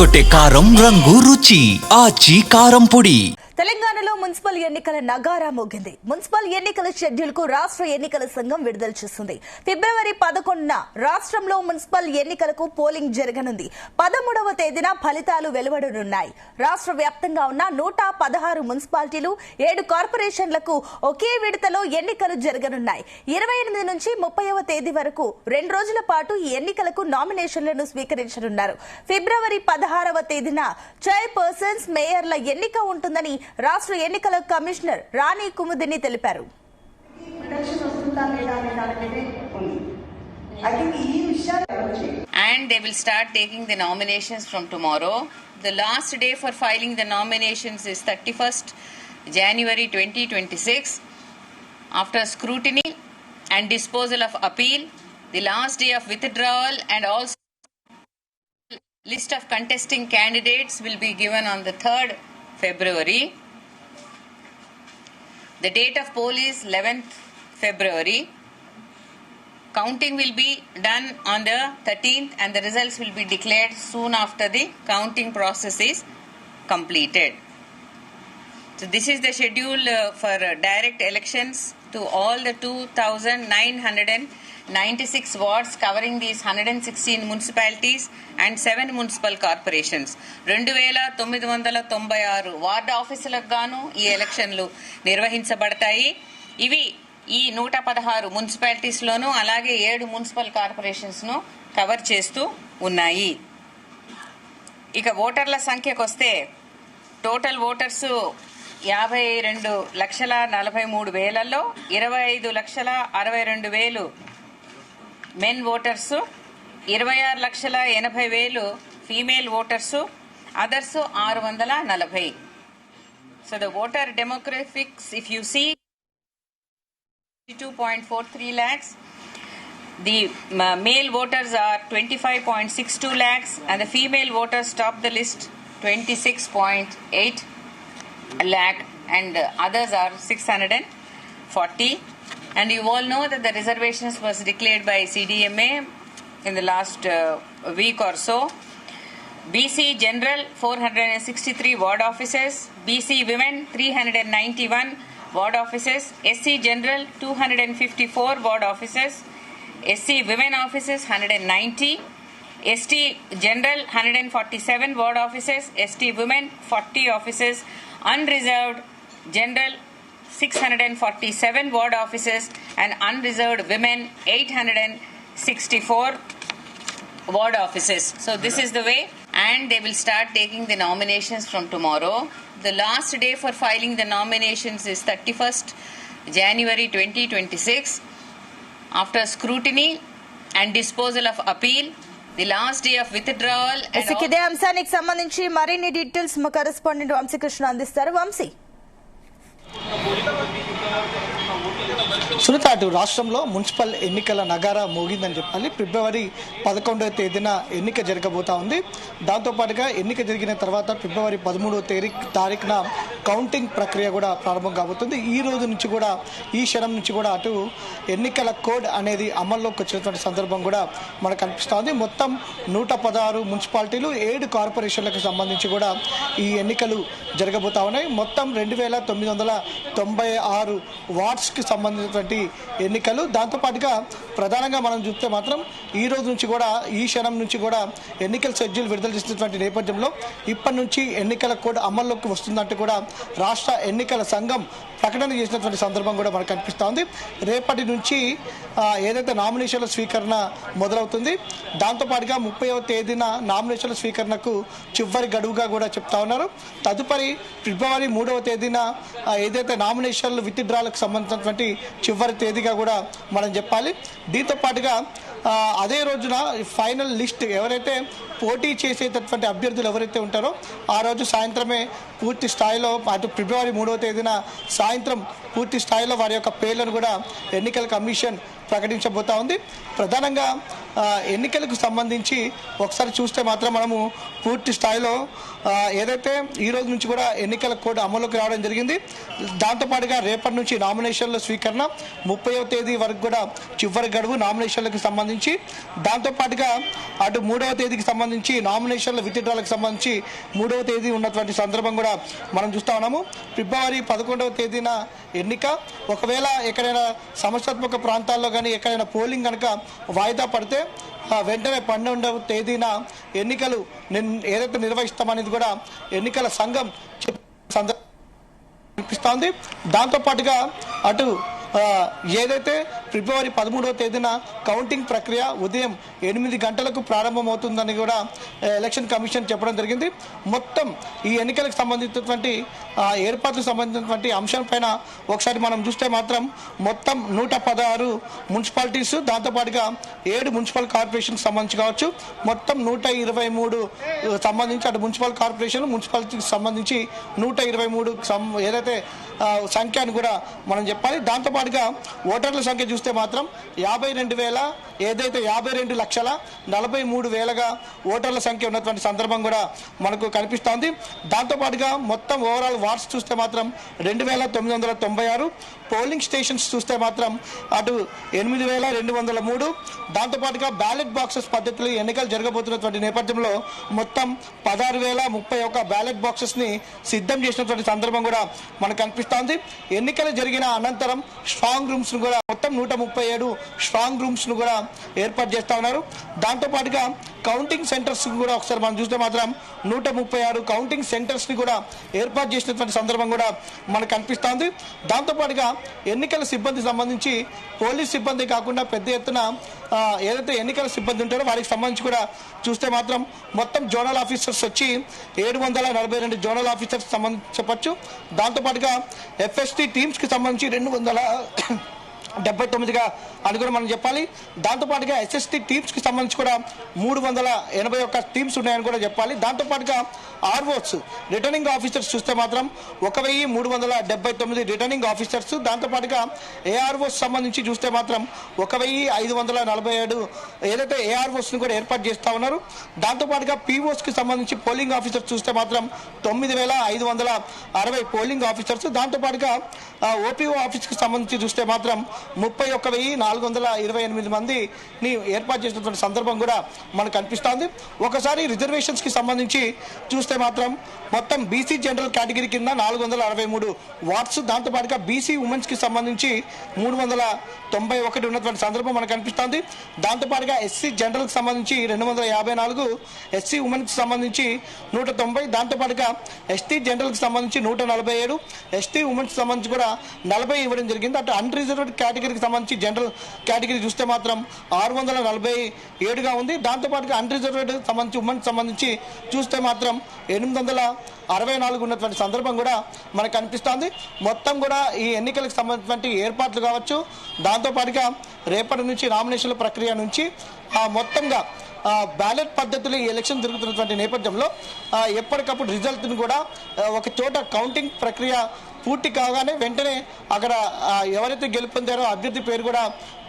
అదరగొట్టే కారం రంగు రుచి ఆచి కారం పొడి. తెలంగాణలో మున్సిపల్ ఎన్నికల నగారా మోగింది. మున్సిపల్ ఎన్నికల షెడ్యూల్ కు రాష్ట్ర ఎన్నికల సంఘం విడుదల చేసింది. ఫిబ్రవరి 11న రాష్ట్రంలో మున్సిపల్ ఎన్నికలకు పోలింగ్ జరగనుంది. 13వ తేదీన ఫలితాలు వెలువడనున్నాయి. రాష్ట్ర వ్యాప్తంగా ఉన్న 116 మున్సిపాలిటీలు 7 కార్పొరేషన్లకు ఒకే విడతలో ఎన్నికలు జరగనున్నాయి. 28 నుంచి 30వ తేదీ వరకు 2 రోజుల పాటు ఈ ఎన్నికలకు నామినేషన్లను స్వీకరించనున్నారు. ఫిబ్రవరి 16వ తేదీన చైర్పర్సన్స్, మేయర్ల ఎన్నిక ఉంటుందని రాష్ట్ర ఎన్నికల కమిషనర్ రాణి కుముదిని తెలిపారు. And they will start taking the nominations from tomorrow. The last day for filing the nominations is 31st January 2026. After scrutiny and disposal of appeal, the last day of withdrawal and also list of contesting candidates will be given on the 3rd February. The date of poll is 11th February. Counting will be done on the 13th and the results will be declared soon after the counting process is completed. So this is the schedule for direct elections to all the 2,996 wards covering these 116 municipalities and 7 municipal corporations. 2996 ward ఆఫీసులకు గాను ఈ ఎలక్షన్లు నిర్వహించబడతాయి. ఇవి ఈ 116 municipalities లోను అలాగే 7 municipal corporations ను cover చేస్తూ ఉన్నాయి. ఇక ఓటర్ల సంఖ్యకు వస్తే టోటల్ ఓటర్స్ 52,43,000లో 25,62,000 men voters, 26,80,000 female voters, others 640. So the voter demographics, if you see, 2.43 lakhs. The male voters are 25.62 lakhs and the female voters top the list 26.8 lakh and others are 640. And you all know that the reservations was declared by CDMA in the last week or so. BC General 463 ward offices, BC Women 391 ward offices, SC General 254 ward offices, SC Women offices 190, ST General 147 ward offices, ST Women 40 offices, Unreserved General 647 ward offices and Unreserved Women 864 ward offices. So this is the way, and they will start taking the nominations from tomorrow. The last day for filing the nominations is 31st January 2026. After scrutiny and disposal of appeal, the last day of withdrawal and ఇదే అంశానికి సంబంధించి మరిన్ని details మా correspondent Vamsikrishna అందిస్తారు. వంశీ, సునీత, అటు రాష్ట్రంలో municipal ఎన్నికల నగారా మోగిందని చెప్పాలి. ఫిబ్రవరి 11వ తేదీన ఎన్నిక జరగబోతా ఉంది. దాంతోపాటుగా ఎన్నిక జరిగిన తర్వాత ఫిబ్రవరి 13వ తారీఖున కౌంటింగ్ ప్రక్రియ కూడా ప్రారంభం కాబోతుంది. ఈ రోజు నుంచి కూడా, ఈ క్షణం నుంచి కూడా అటు ఎన్నికల కోడ్ అనేది అమల్లోకి వచ్చినటువంటి సందర్భం కూడా మనకు కనిపిస్తోంది. మొత్తం 116 మున్సిపాలిటీలు, 7 కార్పొరేషన్లకు సంబంధించి కూడా ఈ ఎన్నికలు జరగబోతా ఉన్నాయి. మొత్తం 2,996 వార్డ్స్కి సంబంధించినటువంటి ఎన్నికలు. దాంతోపాటుగా ప్రధానంగా మనం చూస్తే మాత్రం ఈ రోజు నుంచి కూడా, ఈ క్షణం నుంచి కూడా ఎన్నికల షెడ్యూల్ విడుదల చేసినటువంటి నేపథ్యంలో ఇప్పటి నుంచి ఎన్నికల కోడ్ అమల్లోకి వస్తుందంటే కూడా రాష్ట్ర ఎన్నికల సంఘం ప్రకటన చేసినటువంటి సందర్భం కూడా మనకు కనిపిస్తూ ఉంది. రేపటి నుంచి ఏదైతే నామినేషన్ల స్వీకరణ మొదలవుతుంది, దాంతోపాటుగా 30వ తేదీన నామినేషన్ల స్వీకరణకు చివరి గడువుగా కూడా చెప్తా ఉన్నారు. తదుపరి ఫిబ్రవరి 3వ తేదీన ఏదైతే నామినేషన్లు విత్డ్రాలకు సంబంధించినటువంటి చివరి తేదీగా కూడా మనం చెప్పాలి. దీంతో పాటుగా అదే రోజున ఫైనల్ లిస్ట్ ఎవరైతే పోటీ చేసేటటువంటి అభ్యర్థులు ఎవరైతే ఉంటారో ఆ రోజు సాయంత్రమే పూర్తి స్థాయిలో, అటు ఫిబ్రవరి 3వ తేదీన సాయంత్రం పూర్తి స్థాయిలో వారి యొక్క పేర్లను కూడా ఎన్నికల కమిషన్ ప్రకటించబోతా ఉంది. ప్రధానంగా ఎన్నికలకు సంబంధించి ఒకసారి చూస్తే మాత్రం మనము పూర్తి స్థాయిలో ఏదైతే ఈ రోజు నుంచి కూడా ఎన్నికల కోడ్ అమలులోకి రావడం జరిగింది. దాంతోపాటుగా రేపటి నుంచి నామినేషన్ల స్వీకరణ 30వ తేదీ వరకు కూడా చివరి గడువు నామినేషన్లకు సంబంధించి. దాంతోపాటుగా అటు 3వ తేదీకి సంబంధించి నామినేషన్ల విత్డ్రాలకు సంబంధించి 3వ తేదీ ఉన్నటువంటి సందర్భం కూడా మనం చూస్తా ఉన్నాము. ఫిబ్రవరి 11వ తేదీన ఎన్నిక. ఒకవేళ ఎక్కడైనా సమస్యాత్మక ప్రాంతాల్లో కానీ ఎక్కడైనా పోలింగ్ కనుక వాయిదా పడితే వెంటనే 12వ తేదీన ఎన్నికలు ఏదైతే నిర్వహిస్తామనేది కూడా ఎన్నికల సంఘం కనిపిస్తోంది. దాంతోపాటుగా అటు ఏదైతే ఫిబ్రవరి 13వ తేదీన కౌంటింగ్ ప్రక్రియ ఉదయం 8 గంటలకు ప్రారంభమవుతుందని కూడా ఎలక్షన్ కమిషన్ చెప్పడం జరిగింది. మొత్తం ఈ ఎన్నికలకు సంబంధించినటువంటి ఏర్పాట్లకు సంబంధించినటువంటి అంశం పైన ఒకసారి మనం చూస్తే మాత్రం మొత్తం 116 మున్సిపాలిటీస్, దాంతోపాటుగా 7 మున్సిపల్ కార్పొరేషన్కి సంబంధించి కావచ్చు, మొత్తం 123 సంబంధించి అటు మున్సిపల్ కార్పొరేషన్ మున్సిపాలిటీకి సంబంధించి 123 ఏదైతే సంఖ్య అని కూడా మనం చెప్పాలి. దాంతోపాటుగా ఓటర్ల సంఖ్య చూస్తే మాత్రం 52,43,43,000గా ఓటర్ల సంఖ్య ఉన్నటువంటి సందర్భం కూడా మనకు కనిపిస్తోంది. దాంతోపాటుగా మొత్తం ఓవరాల్ వార్డ్స్ చూస్తే మాత్రం 2,996, పోలింగ్ స్టేషన్స్ చూస్తే మాత్రం అటు 8,203. దాంతోపాటుగా బ్యాలెట్ బాక్సెస్ పద్ధతిలో ఎన్నికలు జరగబోతున్నటువంటి నేపథ్యంలో మొత్తం 16,031 బ్యాలెట్ బాక్సెస్ ని సిద్ధం చేసినటువంటి సందర్భం కూడా మనకు కనిపిస్తోంది. ఎన్నికలు జరిగిన అనంతరం స్ట్రాంగ్ రూమ్స్ ను కూడా మొత్తం 137 స్ట్రాంగ్ రూమ్స్ ను కూడా ఏర్పాటు చేస్తా ఉన్నారు. దాంతోపాటుగా కౌంటింగ్ సెంటర్స్ కూడా ఒకసారి మనం చూస్తే మాత్రం 136 కౌంటింగ్ సెంటర్స్ ని కూడా ఏర్పాటు చేసినటువంటి సందర్భం కూడా మనకు కనిపిస్తోంది. దాంతోపాటుగా ఎన్నికల సిబ్బంది సంబంధించి పోలీస్ సిబ్బంది కాకుండా పెద్ద ఎత్తున ఏదైతే ఎన్నికల సిబ్బంది ఉంటారో వారికి సంబంధించి కూడా చూస్తే మాత్రం మొత్తం జోనల్ ఆఫీసర్స్ వచ్చి 742 జోనల్ ఆఫీసర్స్ సంబంధించి చెప్పచ్చు. దాంతోపాటుగా ఎఫ్ఎస్టీ టీమ్స్ కి సంబంధించి 279గా అని కూడా మనం చెప్పాలి. దాంతోపాటుగా ఎస్ఎస్టీ టీమ్స్ కి సంబంధించి కూడా 381 టీమ్స్ ఉన్నాయని కూడా చెప్పాలి. దాంతోపాటుగా ఆర్ఓస్ రిటర్నింగ్ ఆఫీసర్స్ చూస్తే మాత్రం 1,379 రిటర్నింగ్ ఆఫీసర్స్. దాంతోపాటుగా ఏఆర్ఓస్ సంబంధించి చూస్తే మాత్రం 1,547 ఏదైతే ఏఆర్ఓస్ ని కూడా ఏర్పాటు చేస్తా ఉన్నారు. దాంతోపాటుగా పీఓస్ కి సంబంధించి పోలింగ్ ఆఫీసర్స్ చూస్తే మాత్రం 9,560 పోలింగ్ ఆఫీసర్స్. దాంతోపాటుగా ఓపీఓ ఆఫీస్ కి సంబంధించి చూస్తే మాత్రం 31,428 మందిని ఏర్పాటు చేసినటువంటి సందర్భం కూడా మనకు కనిపిస్తోంది. ఒకసారి రిజర్వేషన్స్ కి సంబంధించి చూస్తే మాత్రం మొత్తం బీసీ జనరల్ కేటగిరీ కింద 463 వార్డ్స్, దాంతోపాటుగా బీసీ ఉమెన్స్ కి సంబంధించి 391 ఉన్నటువంటి సందర్భం మనకు కనిపిస్తోంది. దాంతోపాటుగా ఎస్సీ జనరల్ కి సంబంధించి 254, ఎస్సీ ఉమెన్ కి సంబంధించి 190, దాంతోపాటుగా ఎస్టీ జనరల్ కి సంబంధించి 147, ఎస్టీ ఉమెన్స్ కి సంబంధించి కూడా 40 ఇవ్వడం జరిగింది. అటు అన్రిజర్వ్డ్ కేటగిరీకి సంబంధించి జనరల్ కేటగిరీ చూస్తే మాత్రం 647గా ఉంది. దాంతోపాటుగా అన్రిజర్వ్డ్ సంబంధించి ఉమెన్ సంబంధించి చూస్తే మాత్రం 864 ఉన్నటువంటి సందర్భం కూడా మనకు కనిపిస్తోంది. మొత్తం కూడా ఈ ఎన్నికలకు సంబంధించినటువంటి ఏర్పాట్లు కావచ్చు, దాంతోపాటుగా రేపటి నుంచి నామినేషన్ల ప్రక్రియ నుంచి మొత్తంగా బ్యాలెట్ పద్ధతిలో ఈ ఎలక్షన్ జరుగుతున్నటువంటి నేపథ్యంలో ఎప్పటికప్పుడు రిజల్ట్ని కూడా ఒక చోట కౌంటింగ్ ప్రక్రియ పూర్తి కాగానే వెంటనే అక్కడ ఎవరైతే గెలుపొందారో అభ్యర్థి పేరు కూడా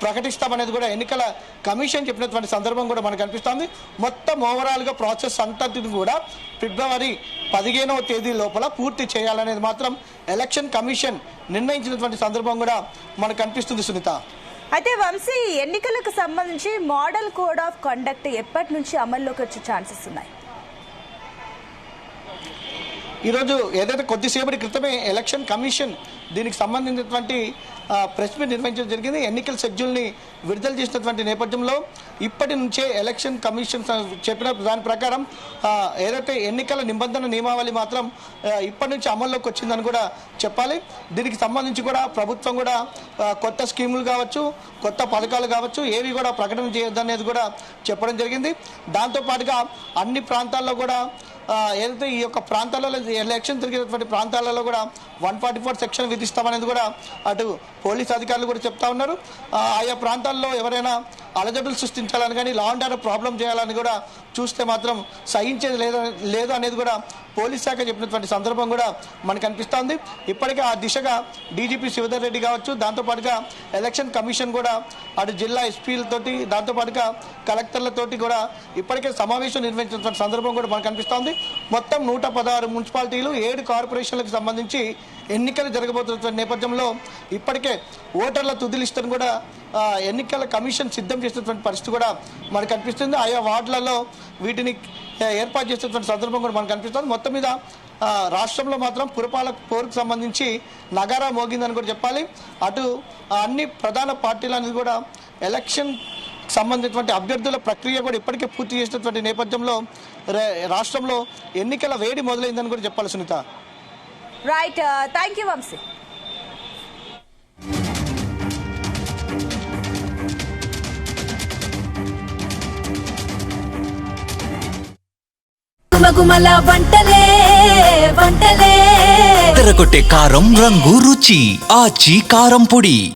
ప్రకటిస్తామనేది కూడా ఎన్నికల కమిషన్ చెప్పినటువంటి సందర్భం కూడా మనకు కనిపిస్తోంది. మొత్తం ఓవరాల్గా ప్రాసెస్ అంతటిని కూడా ఫిబ్రవరి 15వ తేదీ లోపల పూర్తి చేయాలనేది మాత్రం ఎలక్షన్ కమిషన్ నిర్ణయించినటువంటి సందర్భం కూడా మనకు కనిపిస్తుంది. సునీత, అయితే వంశీ, ఎన్నికలకు సంబంధించి మోడల్ కోడ్ ఆఫ్ కండక్ట్ ఎప్పటి నుంచి అమల్లోకి వచ్చే ఛాన్సెస్ ఉన్నాయి? ఈరోజు ఏదైతే కొద్దిసేపటి క్రితమే ఎలక్షన్ కమిషన్ దీనికి సంబంధించినటువంటి ప్రెస్ మీట్ నిర్వహించడం జరిగింది. ఎన్నికల షెడ్యూల్ని విడుదల చేసినటువంటి నేపథ్యంలో ఇప్పటి నుంచే ఎలక్షన్ కమిషన్ చెప్పిన దాని ప్రకారం ఏదైతే ఎన్నికల నిబంధన నియమావళి మాత్రం ఇప్పటి నుంచి అమల్లోకి వచ్చిందని కూడా చెప్పాలి. దీనికి సంబంధించి కూడా ప్రభుత్వం కూడా కొత్త స్కీములు కావచ్చు, కొత్త పథకాలు కావచ్చు, ఏవి కూడా ప్రకటన చేయొద్దనేది కూడా చెప్పడం జరిగింది. దాంతోపాటుగా అన్ని ప్రాంతాల్లో కూడా ఏదైతే ఈ యొక్క ప్రాంతాలలో ఎలక్షన్ జరిగినటువంటి ప్రాంతాలలో కూడా 144 సెక్షన్ విధిస్తామనేది కూడా అటు పోలీస్ అధికారులు కూడా చెప్తా ఉన్నారు. ఆయా ప్రాంతాల్లో ఎవరైనా అలజడులు సృష్టించాలని కానీ లా అండ్ ఆర్డర్ ప్రాబ్లం చేయాలని కూడా చూస్తే మాత్రం సహించేది లేదు అనేది కూడా పోలీస్ శాఖ చెప్పినటువంటి సందర్భం కూడా మనకు అనిపిస్తోంది. ఇప్పటికే ఆ దిశగా డీజీపీ శివధర్ రెడ్డి కావచ్చు, దాంతోపాటుగా ఎలక్షన్ కమిషన్ కూడా అటు జిల్లా ఎస్పీలతోటి దాంతోపాటుగా కలెక్టర్లతోటి కూడా ఇప్పటికే సమావేశం నిర్వహించినటువంటి సందర్భం కూడా మనకు అనిపిస్తోంది. మొత్తం 116 మున్సిపాలిటీలు 7 కార్పొరేషన్లకు సంబంధించి ఎన్నికలు జరగబోతున్న నేపథ్యంలో ఇప్పటికే ఓటర్ల తుది లిస్టును కూడా ఎన్నికల కమిషన్ సిద్ధం చేసినటువంటి పరిస్థితి కూడా మనకు అనిపిస్తుంది. ఆయా వార్డులలో వీటిని ఏర్పాటు చేసేటువంటి సందర్భం కూడా మనకు అనిపిస్తుంది. మొత్తం మీద రాష్ట్రంలో మాత్రం పురపాలక పోరుకు సంబంధించి నగారా మోగిందని కూడా చెప్పాలి. అటు అన్ని ప్రధాన పార్టీలు అనేది కూడా ఎలక్షన్ సంబంధించినటువంటి అభ్యర్థుల ప్రక్రియ కూడా ఇప్పటికే పూర్తి చేసినటువంటి నేపథ్యంలో రాష్ట్రంలో ఎన్నికల వేడి మొదలైందని కూడా చెప్పాలి Sunitha. Right, thank you Vamsi. గుమగుమల వంటలే వంటలే తెరకొట్టే కారం రంగు రుచి ఆచి కారం పొడి.